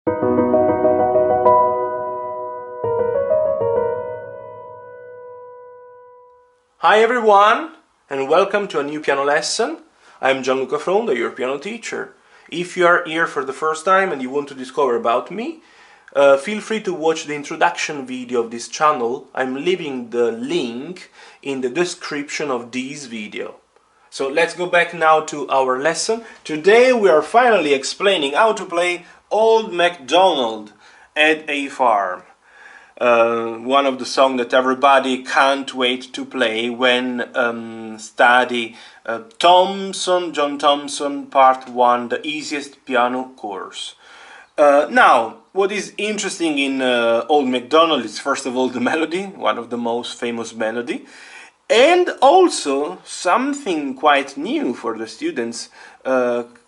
Hi everyone, and welcome to a new piano lesson. I'm Gianluca, your piano teacher. If you are here for the first time and you want to discover about me, feel free to watch the introduction video of this channel. I'm leaving the link in the description of this video. So let's go back now to our lesson. Today we are finally explaining how to play Old MacDonald Had A Farm. One of the songs that everybody can't wait to play when study John Thompson Part 1, the easiest piano course. Now, what is interesting in Old MacDonald is first of all the melody, one of the most famous melody, and also something quite new for the students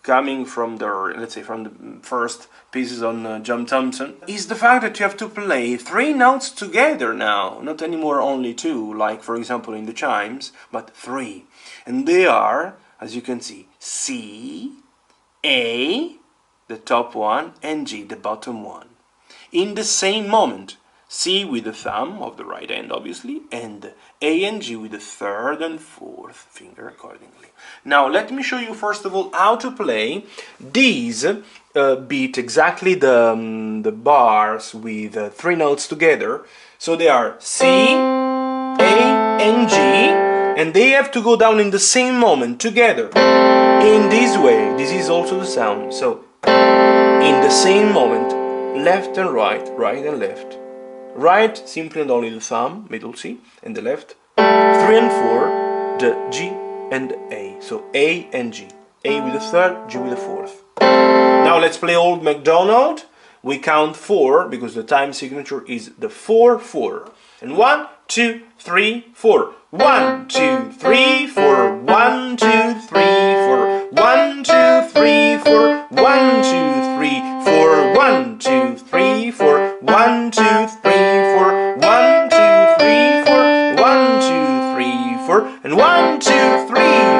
coming from their, let's say, from the first pieces on John Thompson, is the fact that you have to play 3 notes together now, not anymore only 2, like for example in the chimes, but 3. And they are, as you can see, C, A, the top one, and G, the bottom one. In the same moment, C with the thumb of the right hand, obviously, and A and G with the 3rd and 4th finger accordingly. Now, let me show you first of all how to play these beat exactly the bars with 3 notes together. So they are C, A, and G, and they have to go down in the same moment together. In this way, this is also the sound. So, in the same moment, left and right, right and left. Right, simply and only the thumb, middle C, and the left. 3 and 4, the G and A. So A and G. A with the 3rd, G with the 4th. Now let's play Old MacDonald. We count 4 because the time signature is the 4-4. And 1, 2, 3, 4. 1, 2, 3, 4. 1, 2, 3, 4. 1, 2, 3, 4. 1, 2, 3, 4. 1, 2, 3, 4. 1, 2, 3, 4. 1, 2, 3, 4. 1, 2, 3, 4. And 1, 2, 3,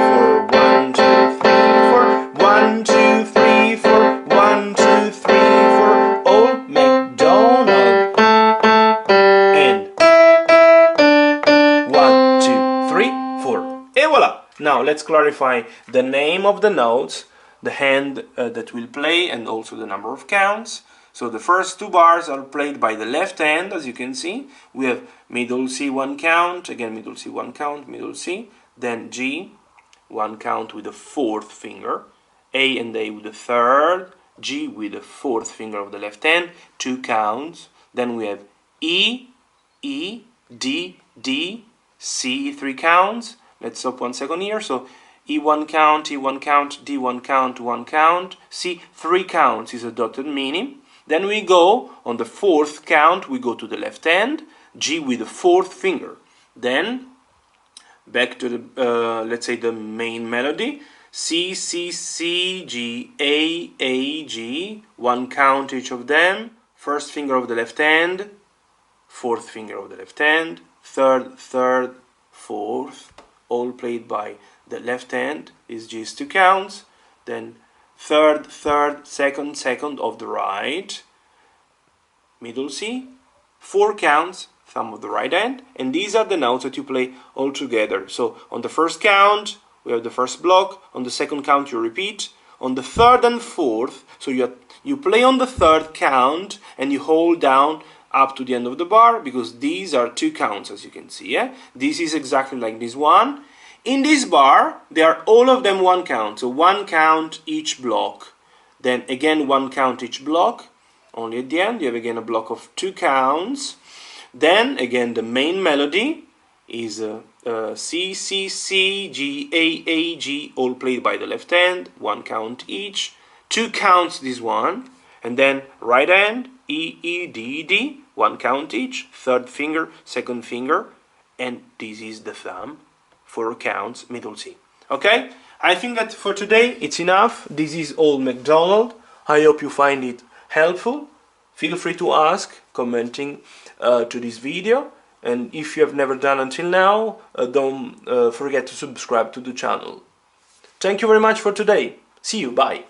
4. 1, 2, 3, 4. 1, 2, 3, 4. 1, 2, 3, 4. Old MacDonald. And 1, 2, 3, 4. Et voila! Now let's clarify the name of the notes, the hand that will play, and also the number of counts. So the first 2 bars are played by the left hand, as you can see. We have middle C 1 count, again middle C 1 count, middle C, then G 1 count with the 4th finger, A and A with the 3rd, G with the 4th finger of the left hand, 2 counts. Then we have E, E, D, D, C 3 counts. Let's stop 1 second here. So E1 count, E1 count, D1 count, 1 count, C 3 counts is a dotted mini. Then we go on the 4th count, we go to the left hand, G with the 4th finger. Then back to the, let's say, the main melody, C, C, C, G, A, G, 1 count each of them, 1st finger of the left hand, 4th finger of the left hand, 3rd, 3rd, 4th, all played by the left hand. Is G's 2 counts, then 3rd, 3rd, 2nd, 2nd of the right, middle C, 4 counts, thumb of the right hand, and these are the notes that you play all together. So on the 1st count, we have the 1st block, on the 2nd count you repeat, on the 3rd and 4th, so you play on the 3rd count and you hold down up to the end of the bar, because these are 2 counts, as you can see. Yeah? This is exactly like this one. In this bar, they are all of them 1 count, so 1 count each block. Then again 1 count each block. Only at the end you have again a block of 2 counts. Then again the main melody is C, C, C, G, A, G, all played by the left hand, 1 count each. 2 counts this one. And then right hand, E, E, D, D, 1 count each. 3rd finger, 2nd finger. And this is the thumb. 4 counts, middle C. Okay? I think that for today it's enough. This is Old MacDonald. I hope you find it helpful. Feel free to ask, commenting to this video. And if you have never done until now, don't forget to subscribe to the channel. Thank you very much for today. See you. Bye.